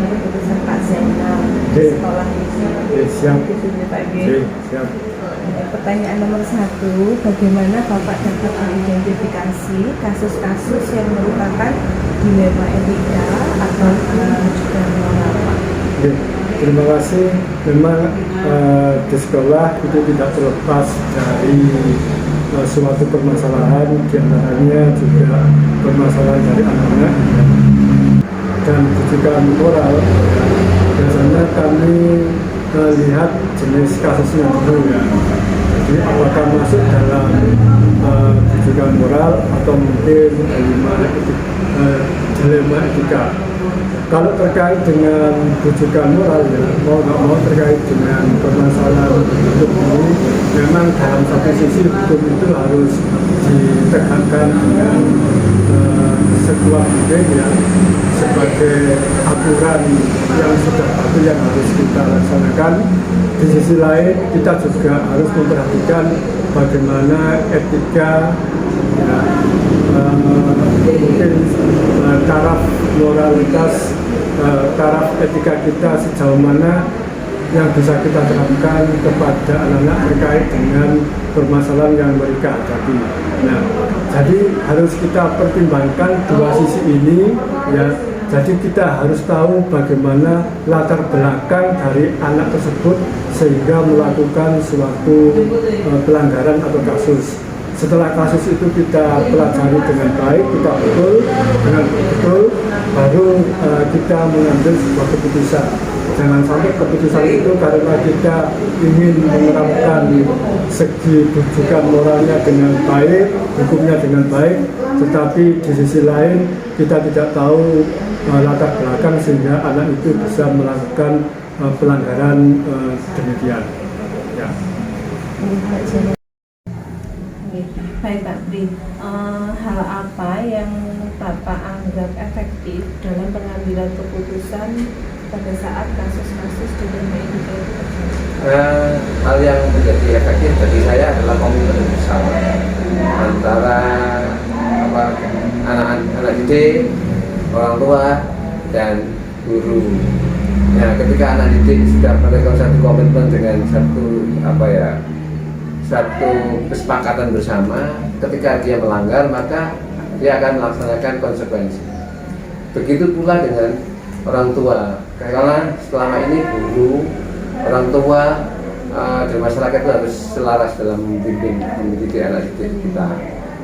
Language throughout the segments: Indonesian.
dengan keputusan Pak Zainal di Oke. sekolah ini. Siap. Gitu ya, Pak G. Oke, siap. Pertanyaan nomor 1, bagaimana Bapak dapat mengidentifikasi kasus-kasus yang merupakan dilema etika atau juga moral, Pak? Oke, terima kasih. Memang di sekolah itu tidak terlepas dari suatu permasalahan, diantaranya juga permasalahan dari anak-anak dan juga moral. Biasanya kami lihat jenis kasusnya dulu ya. Jadi apakah masuk dalam rujukan moral atau mungkin dilema etika. Kalau terkait dengan rujukan moral ya, mau nggak mau terkait dengan permasalahan hukum ini, memang dalam satu sisi hukum itu harus ditegakkan dengan sekuat mungkin ya, sebagai aturan yang sudah baku yang harus kita laksanakan. Di sisi lain kita juga harus memperhatikan bagaimana etika ya, mungkin taraf moralitas, taraf etika kita sejauh mana yang bisa kita terapkan kepada anak-anak terkait dengan permasalahan yang mereka hadapi. Nah, jadi harus kita pertimbangkan dua sisi ini ya. Jadi kita harus tahu bagaimana latar belakang dari anak tersebut sehingga melakukan suatu pelanggaran atau kasus. Setelah kasus itu kita pelajari dengan baik, kita betul, baru kita mengambil sebuah keputusan. Jangan sampai keputusan itu karena kita ingin menerapkan segi rujukan moralnya dengan baik, hukumnya dengan baik, tetapi di sisi lain kita tidak tahu latar belakang sehingga anak itu bisa melakukan pelanggaran demikian. Ya. Baik Pak Bri, hal apa yang Bapak anggap efektif dalam pengambilan keputusan pada saat kasus-kasus dilema etika itu terjadi? Hal yang menjadi efektif bagi saya adalah komitmen bersama antara anak didik, orang tua, dan guru. Nah, ketika anak didik sudah melakukan satu komitmen dengan satu kesepakatan bersama, ketika dia melanggar maka dia akan melaksanakan konsekuensi. Begitu pula dengan orang tua, karena selama ini guru, orang tua dan masyarakat itu harus selaras dalam membimbing mendidik anak didik kita.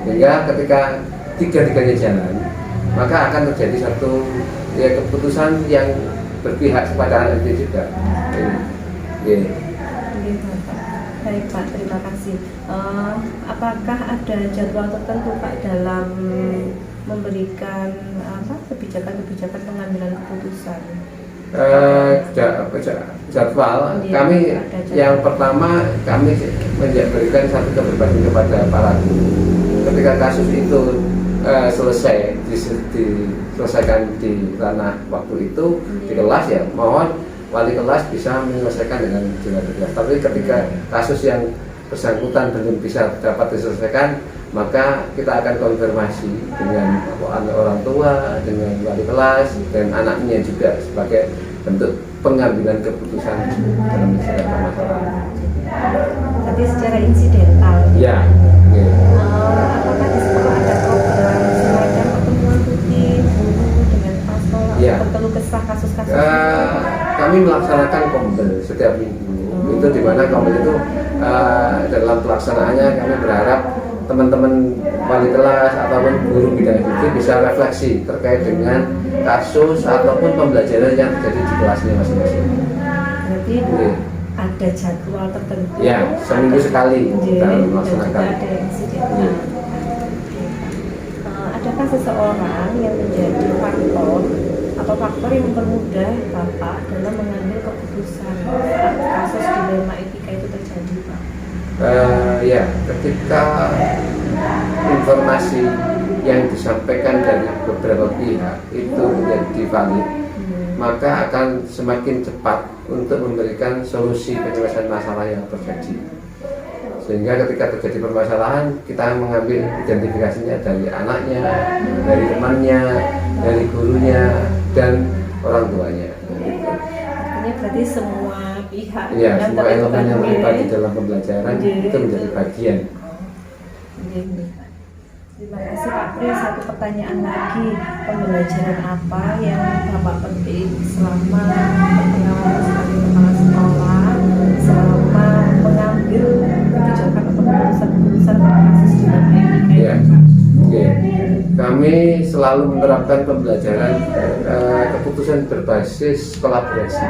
Sehingga ketika tiga-tiganya jalan, maka akan terjadi satu keputusan yang berpihak kepada anak didik juga. Baik Pak, terima kasih. Apakah ada jadwal tertentu Pak dalam memberikan kebijakan-kebijakan pengambilan keputusan? Jadwal kami yang pertama kami memberikan satu kebebasan kepada para guru. Ketika kasus itu selesai diselesaikan di ranah waktu itu di kelas ya, mohon wali kelas bisa menyelesaikan dengan jelas. Tapi ketika kasus yang bersangkutan belum bisa dapat diselesaikan, maka kita akan konfirmasi dengan orang tua, dengan wali kelas, dan anaknya juga sebagai bentuk pengambilan keputusan dalam segala permasalahan. Tapi secara insidental. Ya. Apakah di sekolah ada program semacam pertemuan rutin dengan pas sekolah untuk berkeluh kesah kasus-kasus? Kami melaksanakan kombel setiap minggu. Itu di mana kombel itu dalam pelaksanaannya kami berharap teman-teman wali kelas ataupun guru bidang itu bisa refleksi terkait dengan kasus ataupun pembelajaran yang terjadi di kelasnya masing-masing. Berarti ada jadwal tertentu? Ya, seminggu sekali kita melaksanakan. Ada insiden. Adakah seseorang yang menjadi faktor yang mempermudah Bapak dalam mengambil keputusan saat kasus dilema etika itu terjadi, Pak? Ya, ketika informasi yang disampaikan dari beberapa pihak itu menjadi valid, maka akan semakin cepat untuk memberikan solusi penyelesaian masalah yang terjadi. Sehingga ketika terjadi permasalahan, kita mengambil identifikasinya dari anaknya, dari temannya, dari gurunya, dan orang tuanya. Artinya berarti semua pihak Ya, yang semua elemen yang terlibat di terlibat. dalam pembelajaran itu menjadi bagian. Terima kasih Pak Pri. Satu pertanyaan lagi, pembelajaran apa yang Bapak petik selama pengalaman sebagai kepala sekolah, selama mengambil kebijakan atau keputusan berbasis dengan IPK? Ya, oke. Kami selalu menerapkan pembelajaran keputusan berbasis kolaborasi.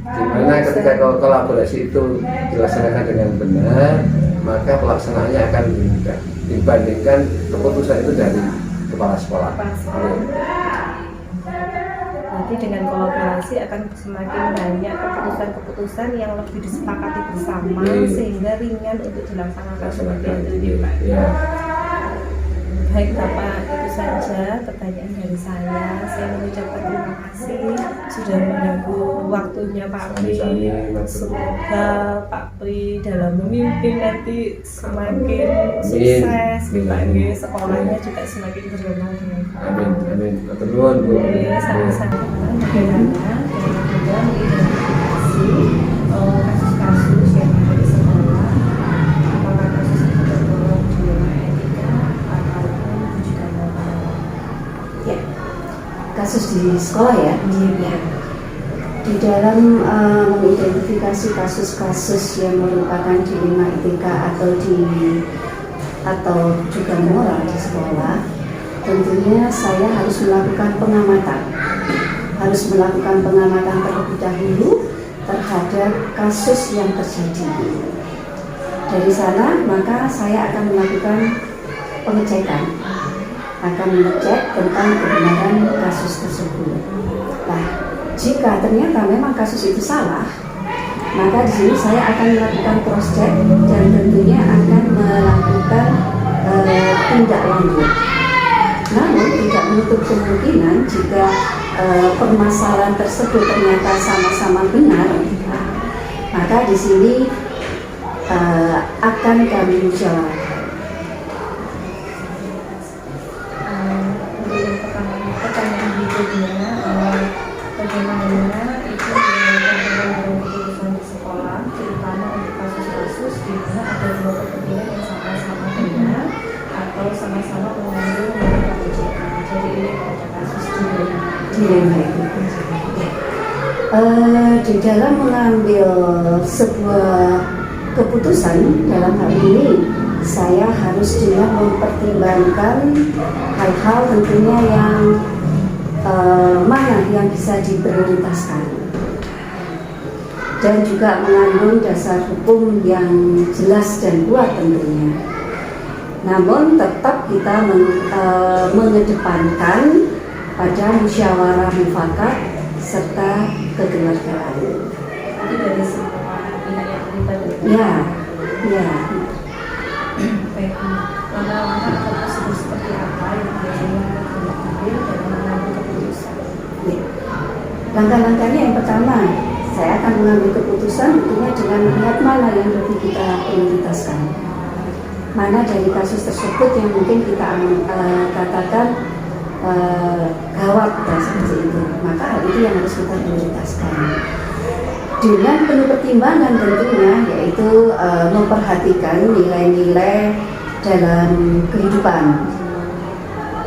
Di mana ketika kolaborasi itu dilaksanakan dengan benar, maka pelaksanaannya akan lebih mudah dibandingkan keputusan itu dari kepala sekolah. Nanti dengan kolaborasi akan semakin banyak keputusan-keputusan yang lebih disepakati bersama sehingga ringan untuk dilaksanakan seperti itu Pak. Ya. Baik Bapak, itu saja pertanyaan dari saya. Saya mengucapkan terima kasih sudah mengganggu waktunya Pak Pri. Semoga Pak Pri dalam memimpin nanti semakin sukses, bagi sekolahnya juga semakin berkembang dengan baik. Amin, amin. Terus Bu. Sama-sama. Bagaimana dalam juga mengidentifikasi kasus-kasus yang ada di sekolah, apakah kasus itu tergolong di luar etika ataupun juga moral. Ya, kasus di sekolah ya. Ya. Di dalam mengidentifikasi kasus-kasus yang merupakan dilema etika atau juga moral di sekolah, tentunya saya harus melakukan pengamatan. Harus melakukan pengamatan terlebih dahulu terhadap kasus yang terjadi. Dari sana, maka saya akan melakukan pengecekan, akan mengecek tentang kebenaran kasus tersebut. Nah, jika ternyata memang kasus itu salah, maka di sini saya akan melakukan cross check dan tentunya akan melakukan tindak lanjut. Namun tidak menutup kemungkinan jika permasalahan tersebut ternyata sama-sama benar, maka di sini akan kami musyawarahkan. Untuk yang pertama, pertanyaan berikutnya, bagaimana itu menentukan keputusan di sekolah, terutama untuk kasus-kasus di mana ada dua kepentingan yang sama-sama benar atau sama-sama mengandung kebijakan. Jadi ini ada kasus Dilema itu. Di dalam mengambil sebuah keputusan dalam hal ini, saya harus dengan mempertimbangkan hal-hal tentunya yang mana yang bisa diprioritaskan dan juga mengandung dasar hukum yang jelas dan kuat tentunya. Namun tetap kita mengedepankan pada musyawarah mufakat serta kekeluargaan. Itu dari semua pihak yang terlibat. Ya, ya. Baik, langkah-langkah atau prosedur seperti apa yang biasanya diambil dalam mengambil keputusan? Ya. Langkah-langkahnya yang pertama, saya akan mengambil keputusan tentunya dengan melihat mana yang lebih kita prioritaskan. Mana dari kasus tersebut yang mungkin kita katakan gawat seperti itu, maka hal itu yang harus kita prioritaskan dengan penuh pertimbangan tentunya, yaitu memperhatikan nilai-nilai dalam kehidupan.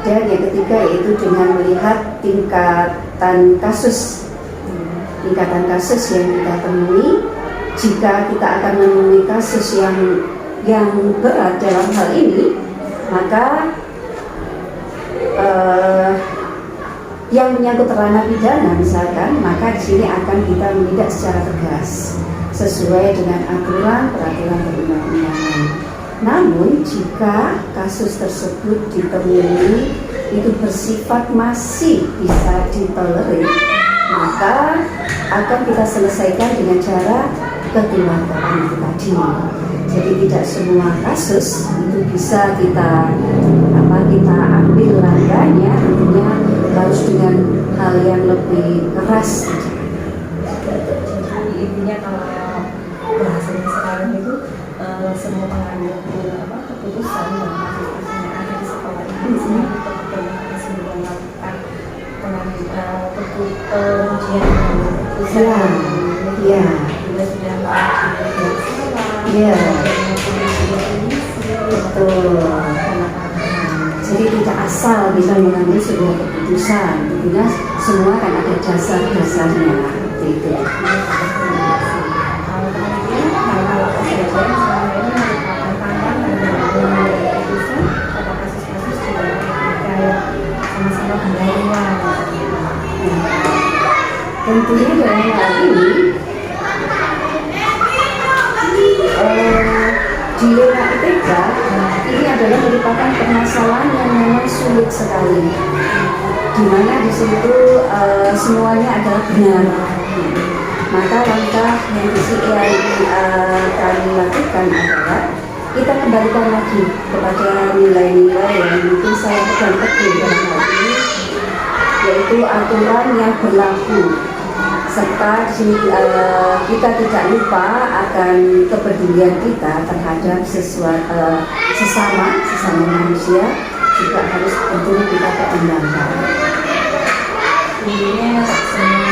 Dan yang ketiga yaitu dengan melihat tingkatan kasus yang kita temui. Jika kita akan menemui kasus yang berat dalam hal ini, maka yang menyangkut ranah pidana misalkan, maka di sini akan kita menindak secara tegas sesuai dengan aturan peraturan perundang-undangan. Namun jika kasus tersebut ditemui itu bersifat masih bisa ditolerir, maka akan kita selesaikan dengan cara kekeluargaan itu tadi. Jadi tidak semua kasus itu bisa kita ambil langkahnya, tentunya harus dengan hal yang lebih keras. Jadi intinya kalau bahasanya sekarang itu semua pengambil keputusan dalam kasus-kasus yang ada di sekolah ini semua betul-betul harus melakukan pengujian keputusan Ya. juga sudah mengakui salah, Iya. definisi, Betul. Jadi tidak asal bisa mengambil sebuah keputusan, tentunya semua kan ada dasar-dasarnya seperti itu. kemudian hal-hal apa saja yang selama ini merupakan tantangan dalam mengambil keputusan pada kasus-kasus di dalam etika yang sama-sama berlawan. Ya. Tentunya dalam hal ini dilema etika ini adalah merupakan permasalahan yang memang sulit sekali, di mana di situ semuanya adalah benar. Maka langkah yang kami lakukan adalah kita kembalikan lagi kepada nilai-nilai yang mungkin saya pegang teguh dalam hal ini, yaitu aturan yang berlaku, serta di sini kita tidak lupa akan kepedulian kita terhadap sesama manusia juga harus tentunya kita pertimbangkan. Intinya semua